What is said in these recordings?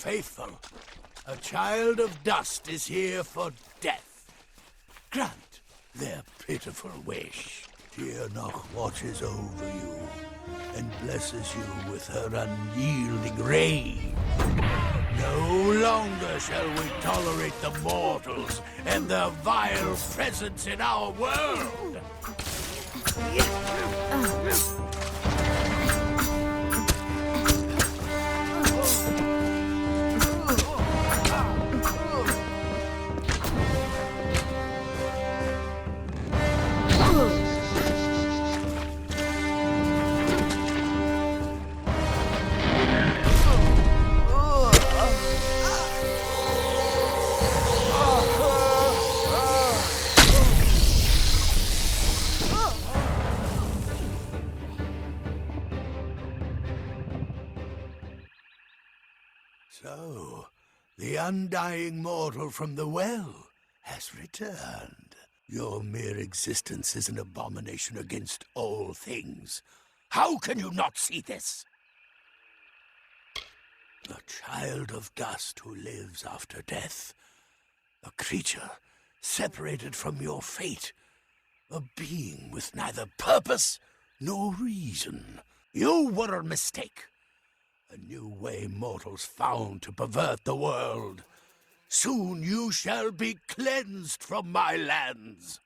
faithful. A child of dust is here for death. Grant their pitiful wish. Tirnoch watches over you and blesses you with her unyielding rage. No longer shall we tolerate the mortals and their vile presence in our world. So, the undying mortal from the well has returned. Your mere existence is an abomination against all things. How can you not see this? A child of dust who lives after death. A creature separated from your fate. A being with neither purpose nor reason. You were a mistake. A new way mortals found to pervert the world. Soon you shall be cleansed from my lands.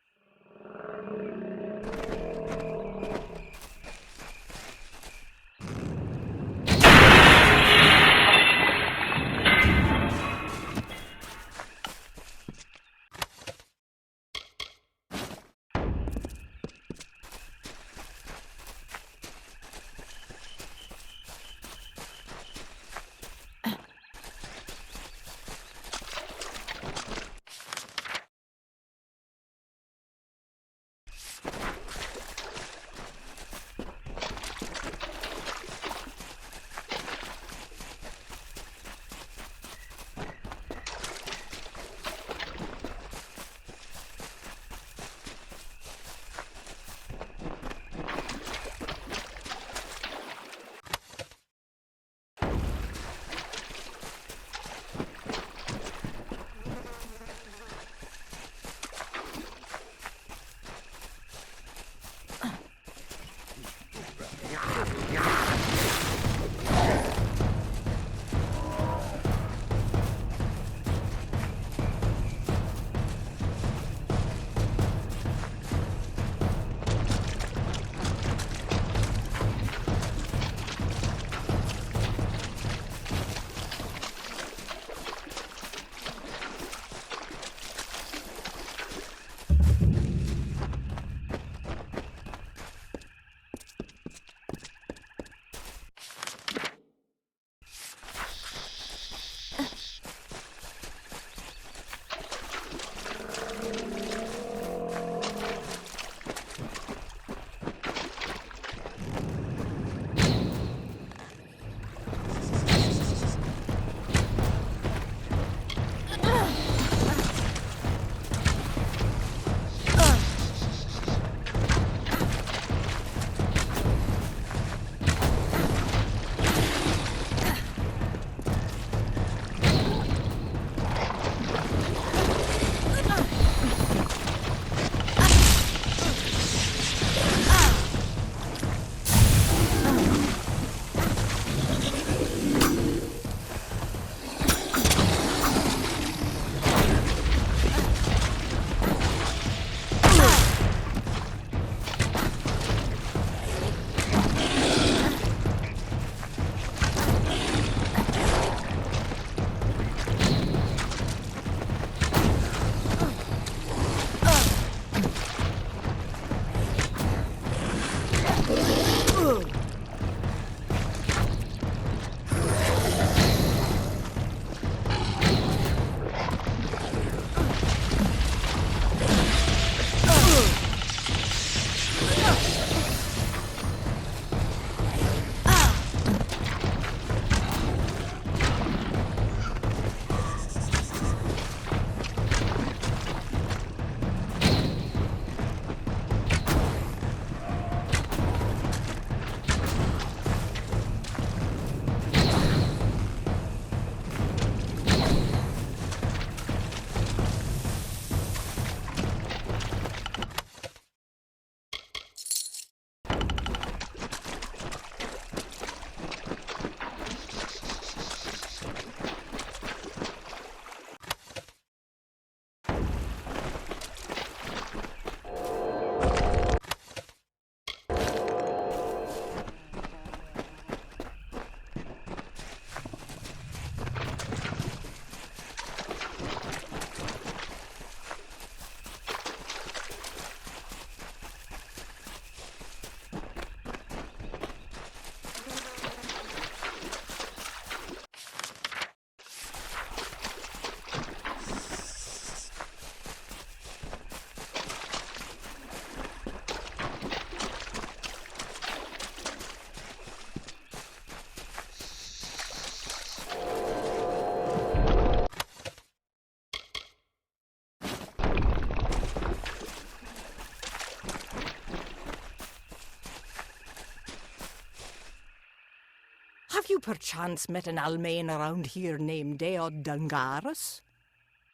Have you perchance met an Almain around here named Deod Dungaris?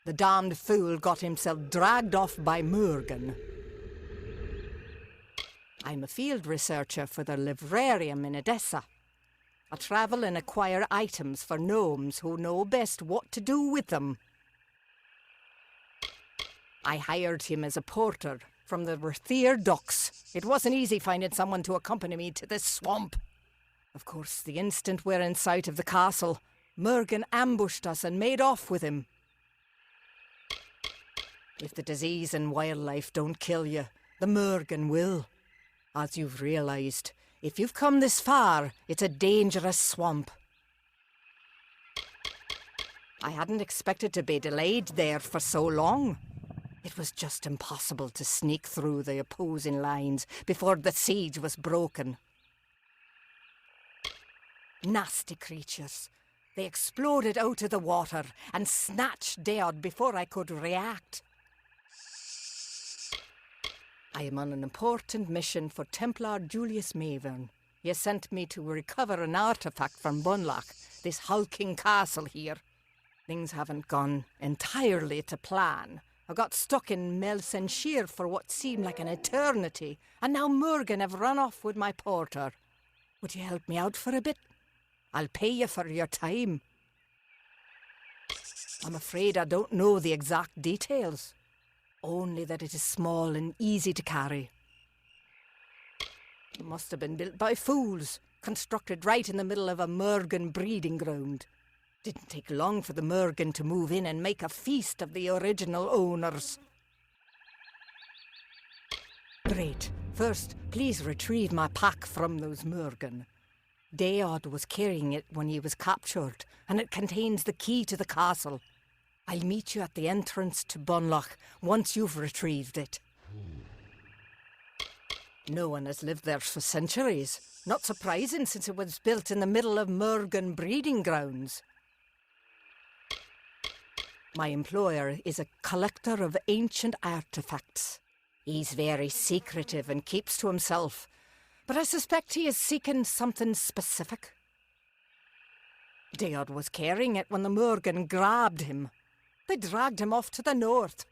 The damned fool got himself dragged off by Murgan. I'm a field researcher for the librarium in Edessa. I travel and acquire items for gnomes who know best what to do with them. I hired him as a porter from the Ruthier docks. It wasn't easy finding someone to accompany me to this swamp. Of course, the instant we're in sight of the castle, Murgan ambushed us and made off with him. If the disease and wildlife don't kill you, the Murgan will. As you've realised, if you've come this far, it's a dangerous swamp. I hadn't expected to be delayed there for so long. It was just impossible to sneak through the opposing lines before the siege was broken. Nasty creatures. They exploded out of the water and snatched Deod before I could react. I am on an important mission for Templar Julius Mavern. He sent me to recover an artifact from Bunlock, this hulking castle here. Things haven't gone entirely to plan. I got stuck in Melsenshire for what seemed like an eternity, and now Murgan have run off with my porter. Would you help me out for a bit? I'll pay you for your time. I'm afraid I don't know the exact details. Only that it is small and easy to carry. It must have been built by fools, constructed right in the middle of a Murgan breeding ground. Didn't take long for the Murgan to move in and make a feast of the original owners. Great. First, please retrieve my pack from those Murgan. Deod was carrying it when he was captured, and it contains the key to the castle. I'll meet you at the entrance to Bunlock once you've retrieved it. No one has lived there for centuries. Not surprising since it was built in the middle of Murgan breeding grounds. My employer is a collector of ancient artifacts. He's very secretive and keeps to himself, but I suspect he is seeking something specific. Deod was carrying it when the Murgan grabbed him. They dragged him off to the north.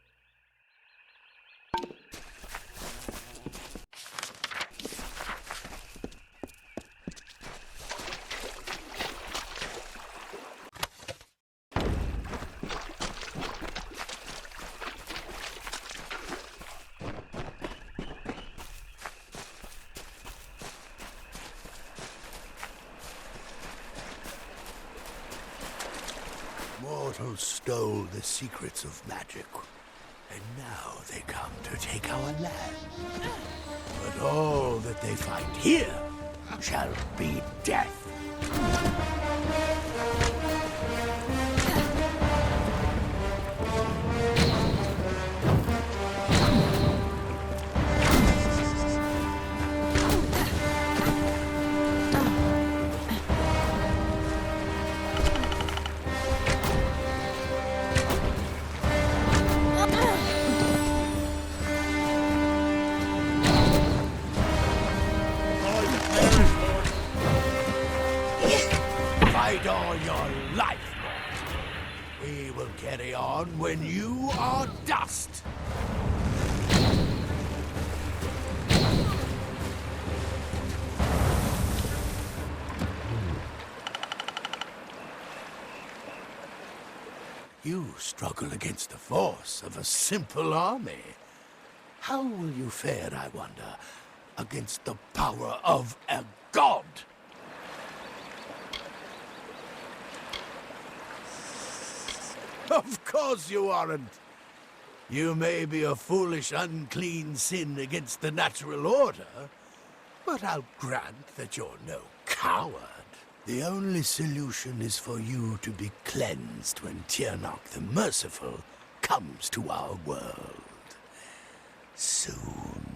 Mortals stole the secrets of magic, and now they come to take our land. But all that they find here shall be death. Fight all your life, Lord. We will carry on when you are dust. You struggle against the force of a simple army. How will you fare, I wonder, against the power of a god? Of course you aren't. You may be a foolish, unclean sin against the natural order, but I'll grant that you're no coward. The only solution is for you to be cleansed when Tiernach the Merciful comes to our world. Soon.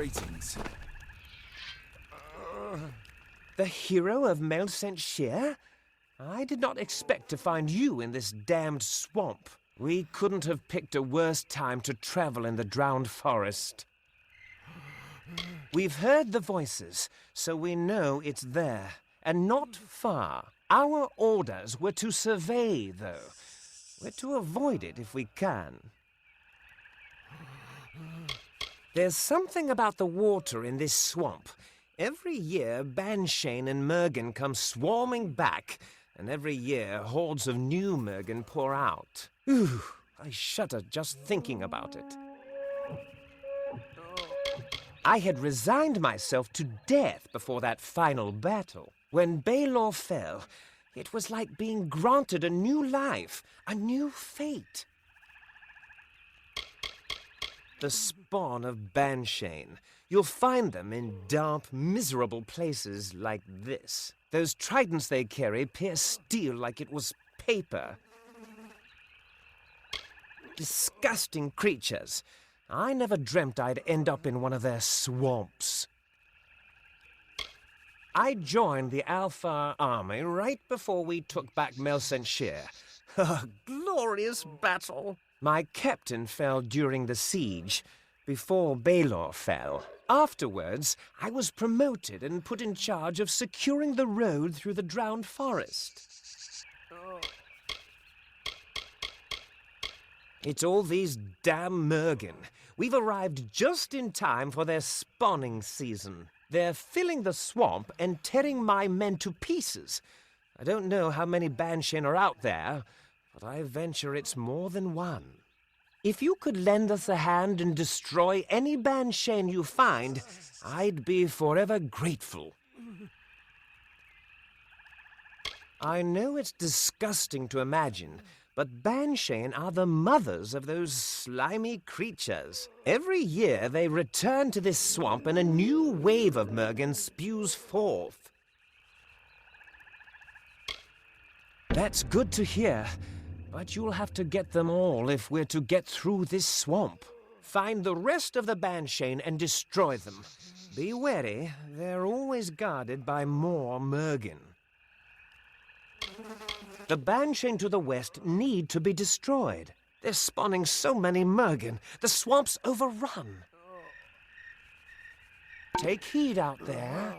Greetings. The hero of Melsenshire? I did not expect to find you in this damned swamp. We couldn't have picked a worse time to travel in the drowned forest. We've heard the voices, so we know it's there, and not far. Our orders were to survey, though. We're to avoid it if we can. There's something about the water in this swamp. Every year, Banshane and Mergen come swarming back, and every year, hordes of new Mergen pour out. Ooh, I shudder just thinking about it. I had resigned myself to death before that final battle. When Baelor fell, it was like being granted a new life, a new fate. The spawn of Banshane. You'll find them in damp, miserable places like this. Those tridents they carry pierce steel like it was paper. Disgusting creatures. I never dreamt I'd end up in one of their swamps. I joined the Alpha army right before we took back Melsenshire. A glorious battle! My captain fell during the siege, before Baelor fell. Afterwards, I was promoted and put in charge of securing the road through the drowned forest. It's all these damn Mergen. We've arrived just in time for their spawning season. They're filling the swamp and tearing my men to pieces. I don't know how many Banshane are out there, but I venture it's more than one. If you could lend us a hand and destroy any Banshane you find, I'd be forever grateful. I know it's disgusting to imagine, but Banshane are the mothers of those slimy creatures. Every year they return to this swamp and a new wave of Mergen spews forth. That's good to hear, but you'll have to get them all if we're to get through this swamp. Find the rest of the Banshane and destroy them. Be wary, they're always guarded by more Mergen. The Banshane to the west need to be destroyed. They're spawning so many Mergen, the swamp's overrun. Take heed out there.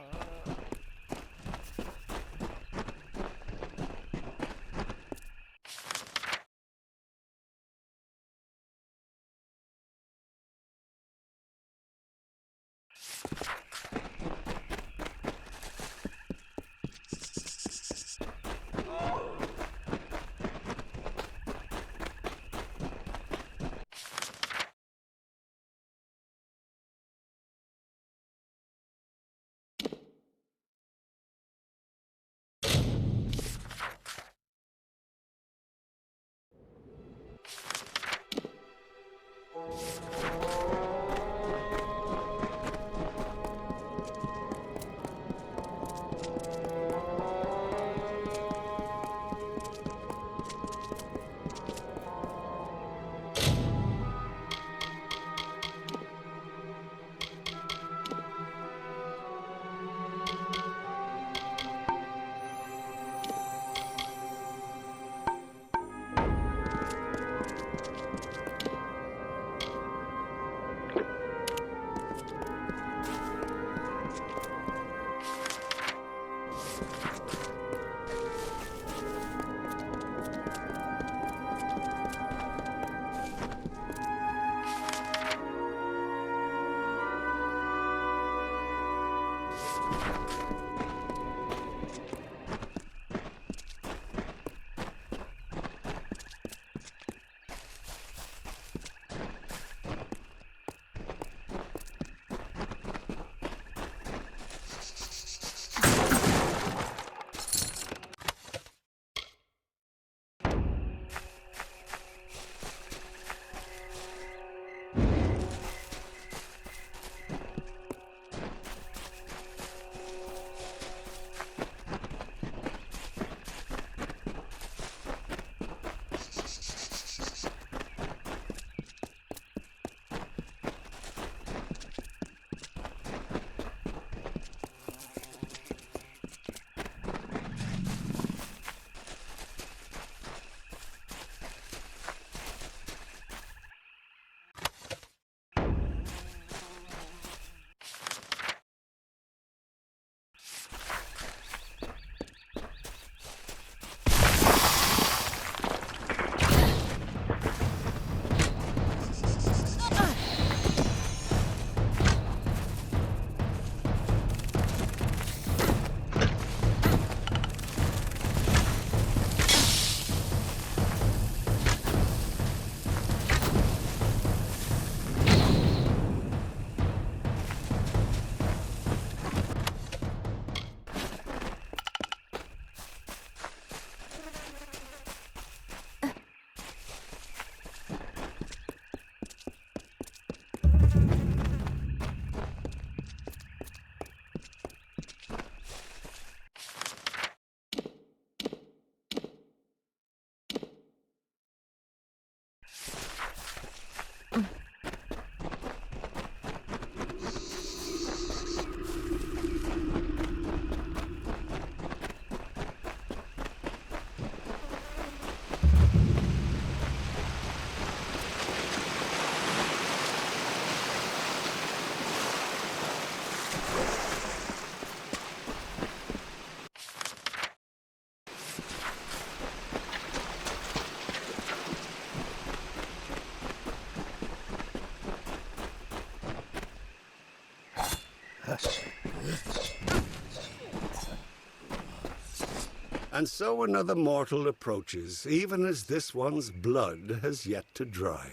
And so another mortal approaches, even as this one's blood has yet to dry.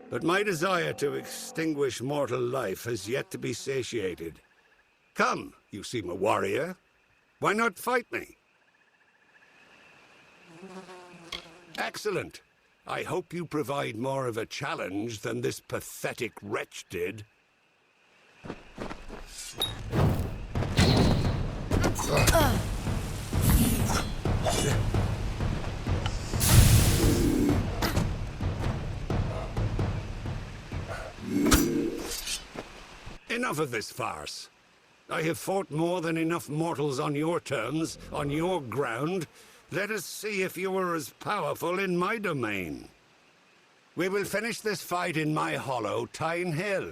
But my desire to extinguish mortal life has yet to be satiated. Come, you seem a warrior. Why not fight me? Excellent. I hope you provide more of a challenge than this pathetic wretch did. Enough of this farce. I have fought more than enough mortals on your terms, on your ground. Let us see if you are as powerful in my domain. We will finish this fight in my hollow, Tyne Hill.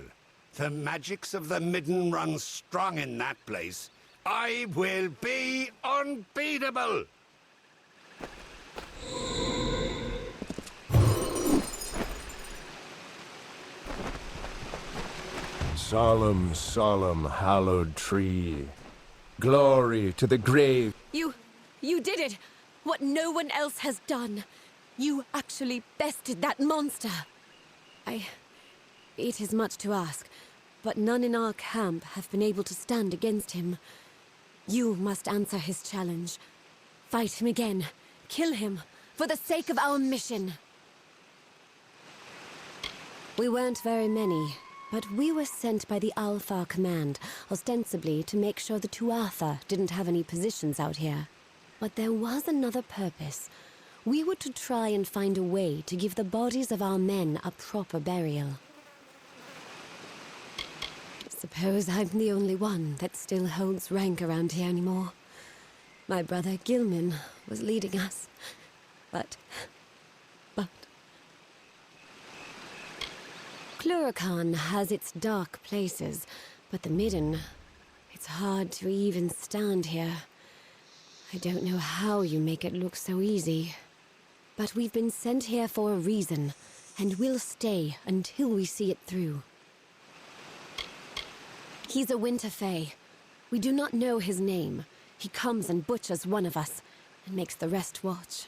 The magics of the Midden run strong in that place. I will be unbeatable! Solemn, solemn, hallowed tree. Glory to the grave. You did it! What no one else has done. You actually bested that monster. It is much to ask, but none in our camp have been able to stand against him. You must answer his challenge. Fight him again. Kill him, for the sake of our mission. We weren't very many, but we were sent by the Alfar Command, ostensibly to make sure the Tuatha didn't have any positions out here. But there was another purpose. We were to try and find a way to give the bodies of our men a proper burial. Suppose I'm the only one that still holds rank around here anymore. My brother Gilman was leading us, but... Cluracan has its dark places, but the Midden, it's hard to even stand here. I don't know how you make it look so easy. But we've been sent here for a reason, and we'll stay until we see it through. He's a Winter Fae. We do not know his name. He comes and butchers one of us, and makes the rest watch.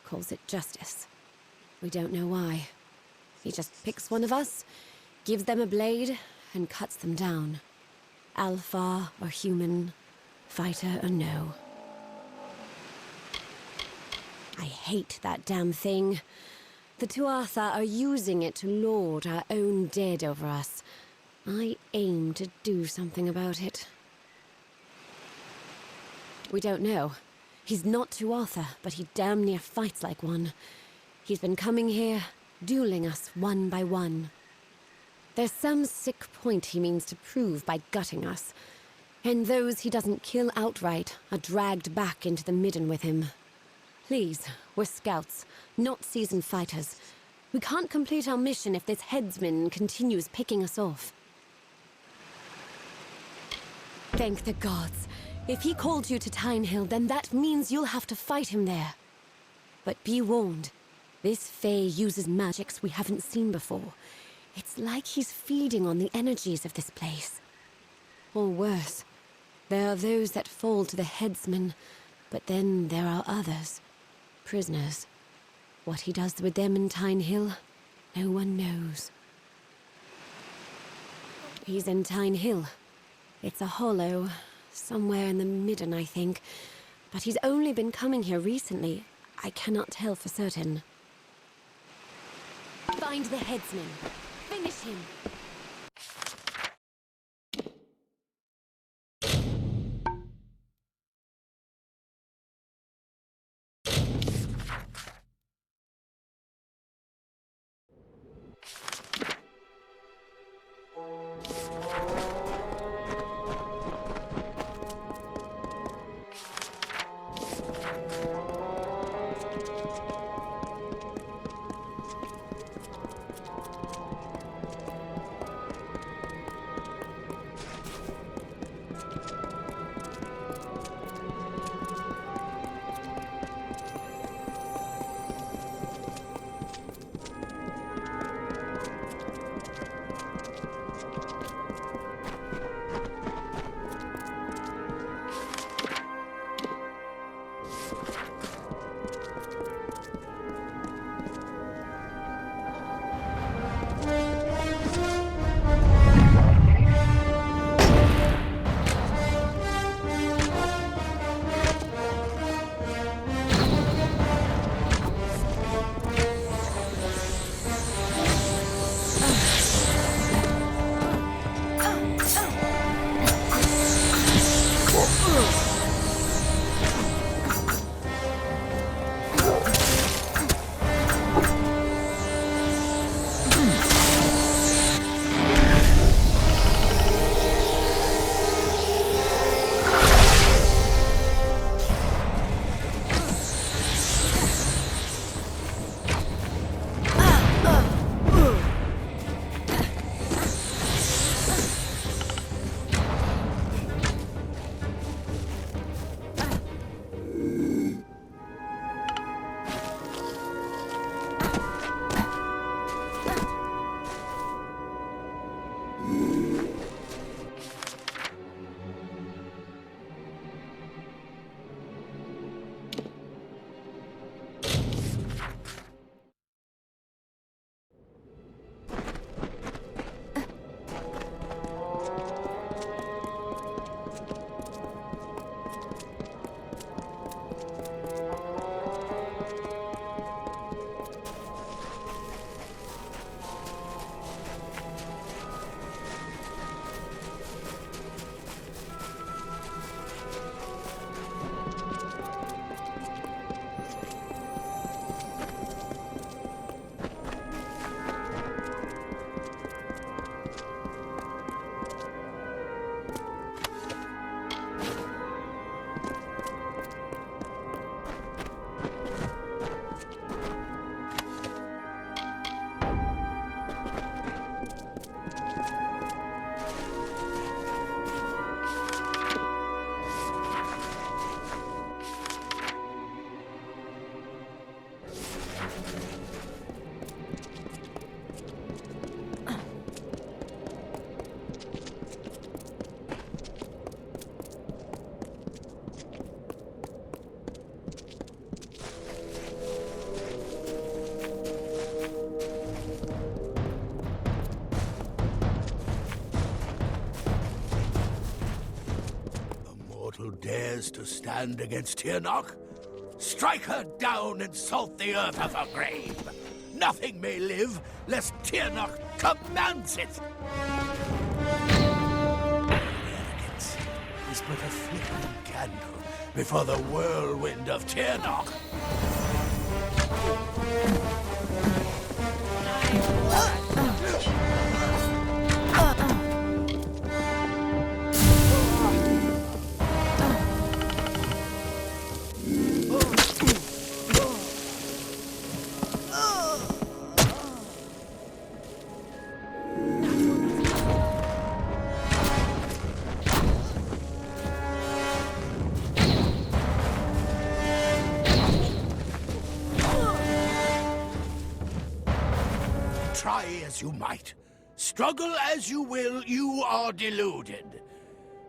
Calls it justice. We don't know why. He just picks one of us, gives them a blade, and cuts them down. Alpha or human, fighter or no. I hate that damn thing. The Tuatha are using it to lord our own dead over us. I aim to do something about it. We don't know. He's not Tuatha, but he damn near fights like one. He's been coming here, dueling us one by one. There's some sick point he means to prove by gutting us. And those he doesn't kill outright are dragged back into the Midden with him. Please, we're scouts, not seasoned fighters. We can't complete our mission if this headsman continues picking us off. Thank the gods. If he called you to Tyne Hill, then that means you'll have to fight him there. But be warned, this Fae uses magics we haven't seen before. It's like he's feeding on the energies of this place. Or worse, there are those that fall to the headsman, but then there are others. Prisoners. What he does with them in Tyne Hill, no one knows. He's in Tyne Hill. It's a hollow, somewhere in the Midden, I think. But he's only been coming here recently. I cannot tell for certain. Find the headsman. Finish him. dares to stand against Tirnoch? Strike her down and salt the earth of her grave. Nothing may live, lest Tirnoch commands it. Arrogance is but a flickering candle before the whirlwind of Tirnoch. Try as you might, struggle as you will, you are deluded.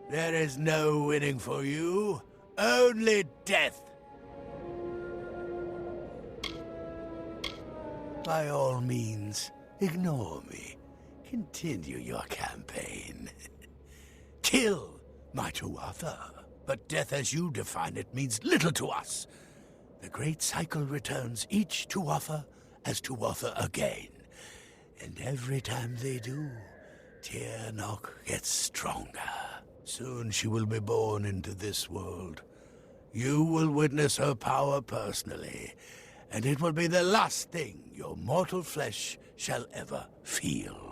There is no winning for you, only death. By all means, ignore me. Continue your campaign. Kill my Tuatha. But death as you define it means little to us. The great cycle returns each Tuatha as Tuatha again. And every time they do, Tirnoch gets stronger. Soon she will be born into this world. You will witness her power personally, and it will be the last thing your mortal flesh shall ever feel.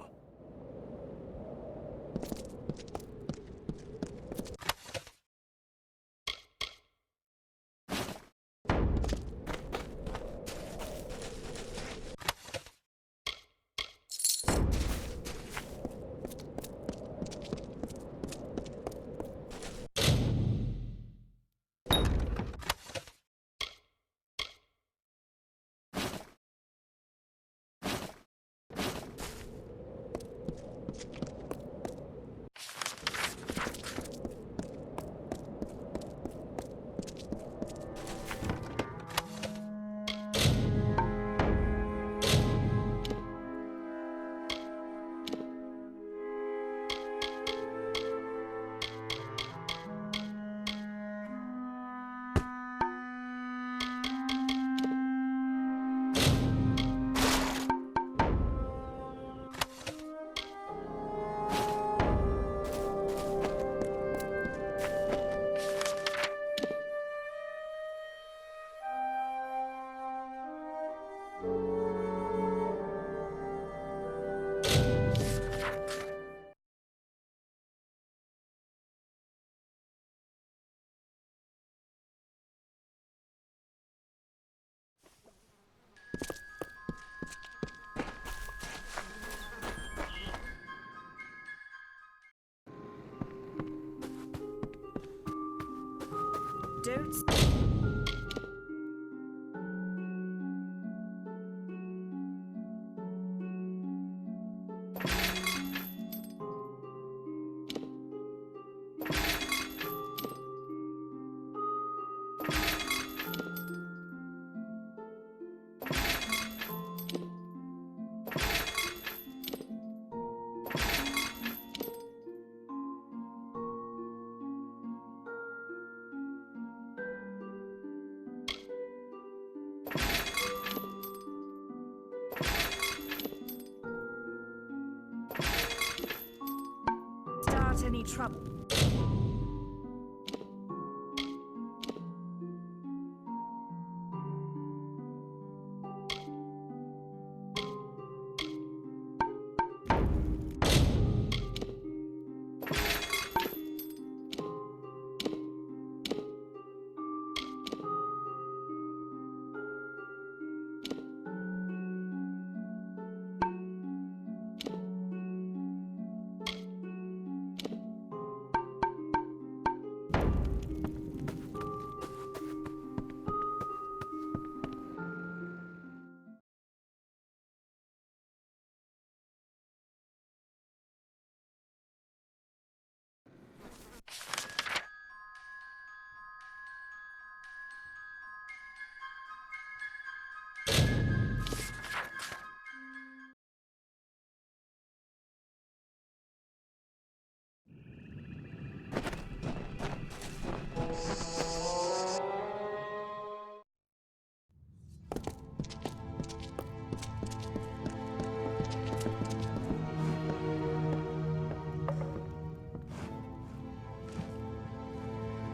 Any trouble?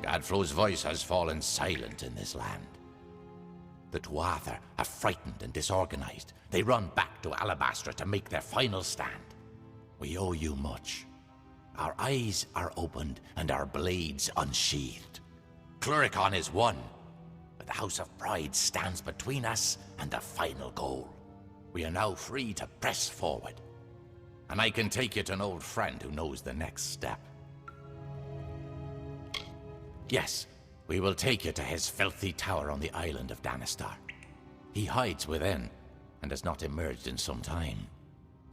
Gadfro's voice has fallen silent in this land. The Tuatha are frightened and disorganized. They run back to Alabastra to make their final stand. We owe you much. Our eyes are opened and our blades unsheathed. Cluricon is won, but the House of Pride stands between us and the final goal. We are now free to press forward, and I can take you to an old friend who knows the next step. Yes, we will take you to his filthy tower on the island of Danistar. He hides within, and has not emerged in some time.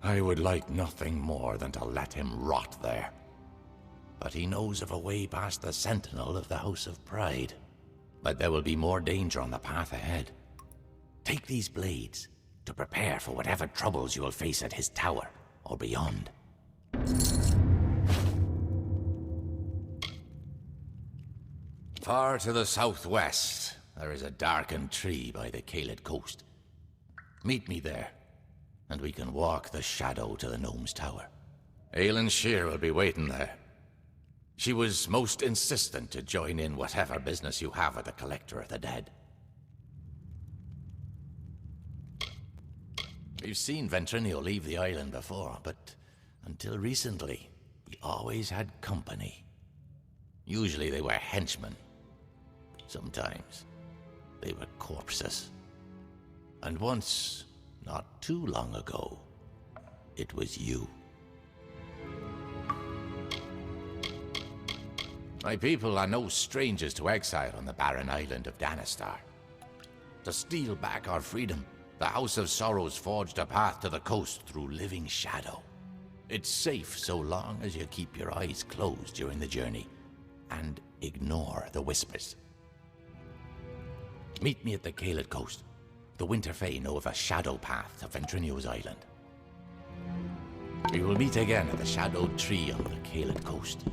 I would like nothing more than to let him rot there. But he knows of a way past the sentinel of the House of Pride. But there will be more danger on the path ahead. Take these blades to prepare for whatever troubles you will face at his tower or beyond. Far to the southwest, there is a darkened tree by the Caelid coast. Meet me there, and we can walk the shadow to the gnome's tower. Aelin Shear will be waiting there. She was most insistent to join in whatever business you have with the Collector of the Dead. We've seen Ventrinio leave the island before, but until recently, he always had company. Usually they were henchmen. Sometimes they were corpses. And once, not too long ago, it was you. My people are no strangers to exile on the barren island of Danistar. To steal back our freedom, the House of Sorrows forged a path to the coast through living shadow. It's safe so long as you keep your eyes closed during the journey and ignore the whispers. Meet me at the Caelid coast. The Winter Fae know of a shadow path to Ventrinio's island. We will meet again at the shadowed tree on the Caelid coast.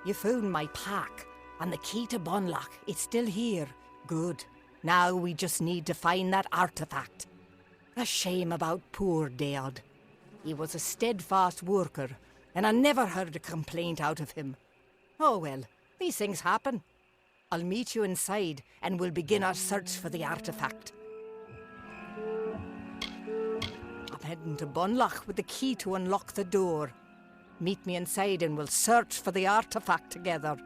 You found my pack, and the key to Bunlock. It's still here. Good. Now we just need to find that artifact. A shame about poor Deod. He was a steadfast worker, and I never heard a complaint out of him. Oh well, these things happen. I'll meet you inside, and we'll begin our search for the artifact. I'm heading to Bunlock with the key to unlock the door. Meet me inside and we'll search for the artifact together.